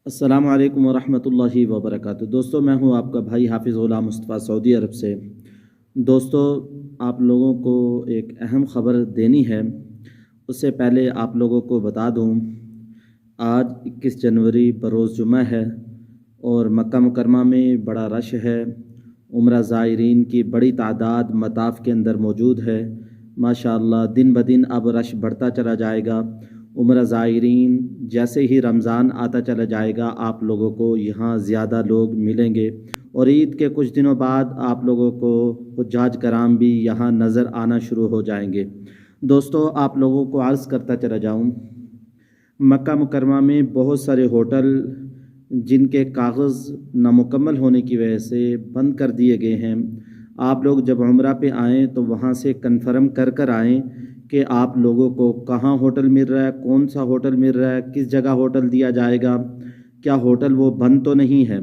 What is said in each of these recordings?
अस्सलामु अलैकुम वरहमतुल्लाहि वबरकातुहू। दोस्तों, मैं हूं आपका भाई हाफिज़ ग़ुलाम मुस्तफ़ा सऊदी अरब से। दोस्तों, आप लोगों को एक अहम ख़बर देनी है। उससे पहले आप लोगों को बता दूं, आज 21 जनवरी बरोज़ जुमा है और मक्का मुकरमा में बड़ा रश है। उम्रा ज़ायरीन की बड़ी तादाद मताफ़ के अंदर मौजूद है। माशाअल्लाह दिन ब दिन अब रश बढ़ता चला जाएगा। उम्रा ज़ायरीन जैसे ही रमज़ान आता चला जाएगा, आप लोगों को यहाँ ज़्यादा लोग मिलेंगे और ईद के कुछ दिनों बाद आप लोगों को हुज्जाज कराम भी यहाँ नज़र आना शुरू हो जाएंगे। दोस्तों, आप लोगों को अर्ज़ करता चला जाऊँ, मक्का मुकरमा में बहुत सारे होटल जिनके कागज़ नामुकम्मल होने की वजह से बंद कर दिए गए हैं। आप लोग जब उम्रा पे आएँ तो वहाँ से कन्फर्म कर आएँ कि आप लोगों को कहाँ होटल मिल रहा है, कौन सा होटल मिल रहा है, किस जगह होटल दिया जाएगा, क्या होटल वो बंद तो नहीं है।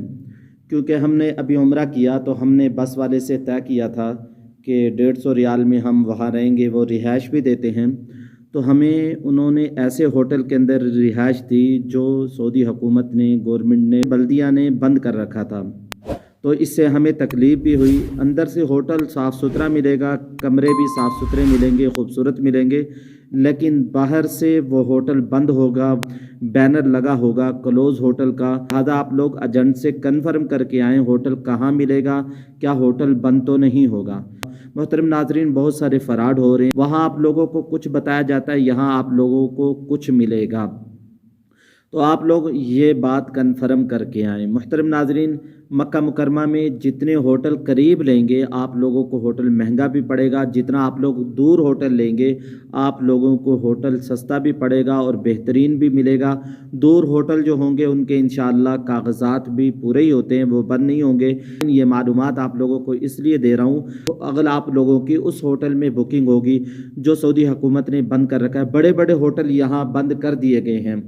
क्योंकि हमने अभी उम्रा किया तो हमने बस वाले से तय किया था कि 150 रियाल में हम वहाँ रहेंगे। वो रिहाइश भी देते हैं, तो हमें उन्होंने ऐसे होटल के अंदर रिहाइश दी जो सऊदी हुकूमत ने, गवर्नमेंट ने, बल्दिया ने बंद कर रखा था। तो इससे हमें तकलीफ़ भी हुई। अंदर से होटल साफ़ सुथरा मिलेगा, कमरे भी साफ़ सुथरे मिलेंगे, खूबसूरत मिलेंगे, लेकिन बाहर से वो होटल बंद होगा, बैनर लगा होगा क्लोज़ होटल का। लिहाजा आप लोग एजेंट से कन्फर्म करके आएँ होटल कहाँ मिलेगा, क्या होटल बंद तो नहीं होगा। मोहतरम नाजरीन, बहुत सारे फ़राड हो रहे हैं। वहाँ आप लोगों को कुछ बताया जाता है, यहाँ आप लोगों को कुछ मिलेगा। तो आप लोग ये बात कन्फर्म करके आएँ। मोहतरम नाजरीन, मक्का मुकरमा में जितने होटल करीब लेंगे आप लोगों को होटल महंगा भी पड़ेगा, जितना आप लोग दूर होटल लेंगे आप लोगों को होटल सस्ता भी पड़ेगा और बेहतरीन भी मिलेगा। दूर होटल जो होंगे उनके इंशाअल्लाह कागजात भी पूरे ही होते हैं, वो बंद नहीं होंगे। ये मालूमात आप लोगों को इसलिए दे रहा हूँ, तो अगर आप लोगों की उस होटल में बुकिंग होगी जो सऊदी हुकूमत ने बंद कर रखा है, बड़े बड़े होटल यहाँ बंद कर दिए गए हैं,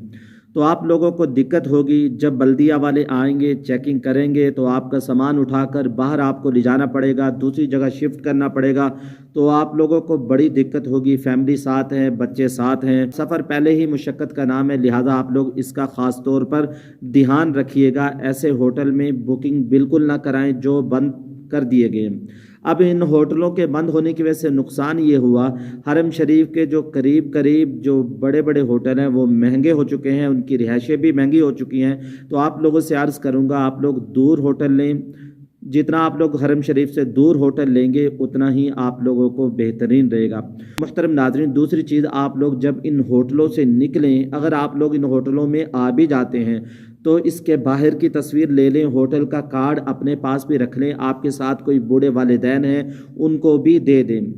तो आप लोगों को दिक्कत होगी। जब बल्दिया वाले आएंगे, चेकिंग करेंगे, तो आपका सामान उठाकर बाहर आपको ले जाना पड़ेगा, दूसरी जगह शिफ्ट करना पड़ेगा, तो आप लोगों को बड़ी दिक्कत होगी। फैमिली साथ है, बच्चे साथ हैं, सफ़र पहले ही मुशक्क़त का नाम है। लिहाजा आप लोग इसका ख़ास तौर पर ध्यान रखिएगा। ऐसे होटल में बुकिंग बिल्कुल ना कराएं जो बंद कर दिए गए। अब इन होटलों के बंद होने की वजह से नुकसान ये हुआ, हरम शरीफ के जो करीब करीब जो बड़े बड़े होटल हैं वो महंगे हो चुके हैं, उनकी रिहाइशें भी महंगी हो चुकी हैं। तो आप लोगों से अर्ज़ करूँगा, आप लोग दूर होटल लें। जितना आप लोग हरम शरीफ से दूर होटल लेंगे उतना ही आप लोगों को बेहतरीन रहेगा। मुहतरम नाज़रीन, दूसरी चीज़, आप लोग जब इन होटलों से निकलें, अगर आप लोग इन होटलों में आ भी जाते हैं तो इसके बाहर की तस्वीर ले लें, होटल का कार्ड अपने पास भी रख लें। आपके साथ कोई बूढ़े वालिदैन हैं उनको भी दे दें।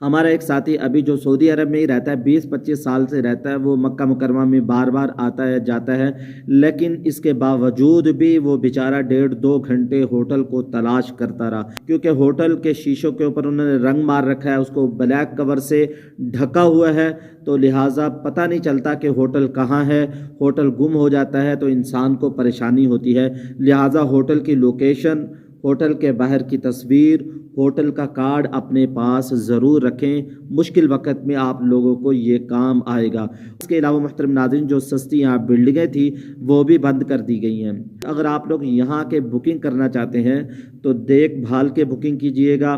हमारा एक साथी अभी जो सऊदी अरब में ही रहता है, 20-25 साल से रहता है, वो मक्का मुकरमा में बार बार आता है जाता है, लेकिन इसके बावजूद भी वो बेचारा 1.5-2 घंटे होटल को तलाश करता रहा। क्योंकि होटल के शीशों के ऊपर उन्होंने रंग मार रखा है, उसको ब्लैक कवर से ढका हुआ है, तो लिहाजा पता नहीं चलता कि होटल कहाँ है। होटल गुम हो जाता है तो इंसान को परेशानी होती है। लिहाजा होटल की लोकेशन, होटल के बाहर की तस्वीर, होटल का कार्ड अपने पास ज़रूर रखें। मुश्किल वक्त में आप लोगों को ये काम आएगा। इसके अलावा मुहतरम नाज़रीन, जो सस्ती यहाँ बिल्डिंगें थी वो भी बंद कर दी गई हैं। अगर आप लोग यहाँ के बुकिंग करना चाहते हैं तो देखभाल के बुकिंग कीजिएगा,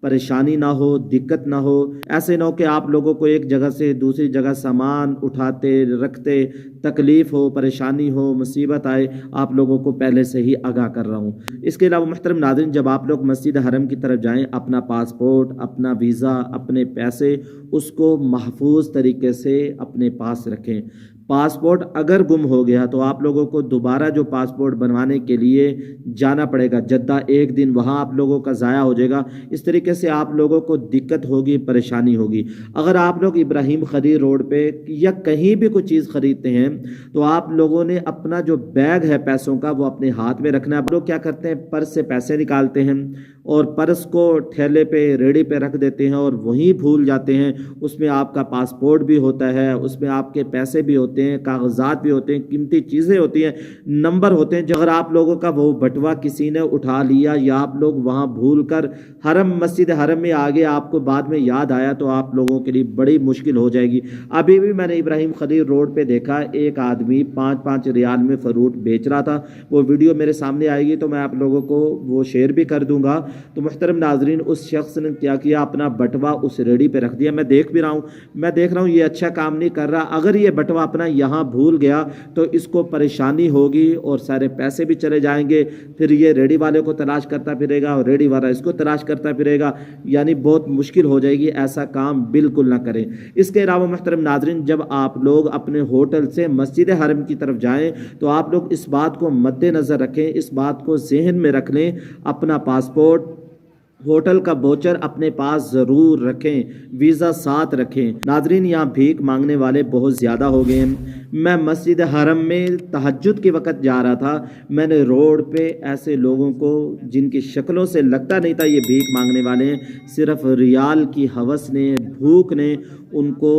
परेशानी ना हो, दिक्कत ना हो। ऐसे ना हो कि आप लोगों को एक जगह से दूसरी जगह सामान उठाते रखते तकलीफ़ हो, परेशानी हो, मुसीबत आए। आप लोगों को पहले से ही आगाह कर रहा हूँ। इसके अलावा मुहतरम नाज़रीन, जब आप लोग मस्जिद हरम की तरफ जाएं, अपना पासपोर्ट, अपना वीज़ा, अपने पैसे, उसको महफूज तरीके से अपने पास रखें। पासपोर्ट अगर गुम हो गया तो आप लोगों को दोबारा जो पासपोर्ट बनवाने के लिए जाना पड़ेगा जद्दा, एक दिन वहाँ आप लोगों का ज़ाया हो जाएगा। इस तरीके से आप लोगों को दिक्कत होगी, परेशानी होगी। अगर आप लोग इब्राहिम खलील रोड पे या कहीं भी कोई चीज़ ख़रीदते हैं तो आप लोगों ने अपना जो बैग है पैसों का वो अपने हाथ में रखना है। आप लोग क्या करते हैं, पर्स से पैसे निकालते हैं और पर्स को ठेले पे, रेडी पे रख देते हैं और वहीं भूल जाते हैं। उसमें आपका पासपोर्ट भी होता है, उसमें आपके पैसे भी होते हैं, ہوتے ہیں, کاغذات بھی ہوتے ہیں, قیمتی چیزیں ہوتی ہیں, نمبر ہوتے ہیں. اگر آپ لوگوں کا وہ بٹوا کسی نے اٹھا لیا یا آپ لوگ وہاں بھول کر حرم مسجد حرم میں آگے آپ کو بعد میں یاد آیا تو آپ لوگوں کے لیے بڑی مشکل ہو جائے گی. ابھی بھی میں نے ابراہیم خلیل روڈ پہ دیکھا ایک آدمی 5-5 ریال میں فروٹ بیچ رہا تھا. وہ ویڈیو میرے سامنے آئے گی تو میں آپ لوگوں کو وہ شیئر بھی کر دوں گا. تو محترم ناظرین, اس شخص نے کیا کیا, اپنا بٹوا اس ریڑھی پہ رکھ دیا. میں دیکھ بھی رہا ہوں یہ اچھا کام نہیں کر رہا. اگر یہ بٹوا اپنا یہاں بھول گیا تو اس کو پریشانی ہوگی اور سارے پیسے بھی چلے جائیں گے. پھر یہ ریڑھی والے کو تلاش کرتا پھرے گا اور ریڑھی والا اس کو تلاش کرتا پھرے گا, یعنی بہت مشکل ہو جائے گی. ایسا کام بالکل نہ کریں. اس کے علاوہ محترم ناظرین, جب آپ لوگ اپنے ہوٹل سے مسجد حرم کی طرف جائیں تو آپ لوگ اس بات کو مد نظر رکھیں, اس بات کو ذہن میں رکھ لیں, اپنا پاسپورٹ, ہوٹل کا واؤچر اپنے پاس ضرور رکھیں, ویزا ساتھ رکھیں. ناظرین, یہاں بھیک مانگنے والے بہت زیادہ ہو گئے ہیں. میں مسجد حرم میں تہجد کے وقت جا رہا تھا, میں نے روڈ پہ ایسے لوگوں کو جن کی شکلوں سے لگتا نہیں تھا یہ بھیک مانگنے والے ہیں, صرف ریال کی ہوس نے, بھوک نے ان کو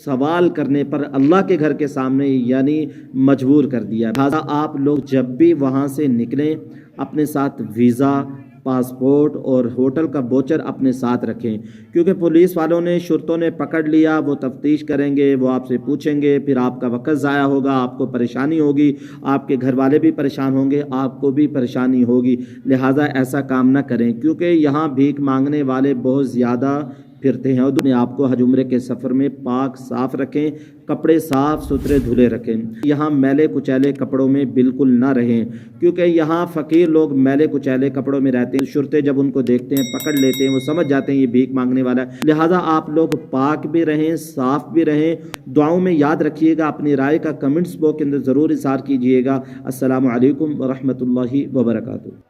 سوال کرنے پر اللہ کے گھر کے سامنے یعنی مجبور کر دیا. لہٰذا آپ لوگ جب بھی وہاں سے نکلیں اپنے ساتھ ویزا, پاسپورٹ اور ہوٹل کا واؤچر اپنے ساتھ رکھیں, کیونکہ پولیس والوں نے, شرطوں نے پکڑ لیا, وہ تفتیش کریں گے, وہ آپ سے پوچھیں گے, پھر آپ کا وقت ضائع ہوگا, آپ کو پریشانی ہوگی, آپ کے گھر والے بھی پریشان ہوں گے, آپ کو بھی پریشانی ہوگی. لہٰذا ایسا کام نہ کریں, کیونکہ یہاں بھیک مانگنے والے بہت زیادہ پھرتے ہیں. اور اپنے آپ کو حج عمرے کے سفر میں پاک صاف رکھیں, کپڑے صاف ستھرے دھلے رکھیں. یہاں میلے کچیلے کپڑوں میں بالکل نہ رہیں, کیونکہ یہاں فقیر لوگ میلے کچیلے کپڑوں میں رہتے ہیں. شرطے جب ان کو دیکھتے ہیں, پکڑ لیتے ہیں, وہ سمجھ جاتے ہیں یہ بھیک مانگنے والا ہے. لہٰذا آپ لوگ پاک بھی رہیں, صاف بھی رہیں. دعاؤں میں یاد رکھیے گا, اپنی رائے کا کمنٹس باکس کے اندر ضرور اظہار کیجیے گا. السلام علیکم ورحمۃ اللہ وبرکاتہ.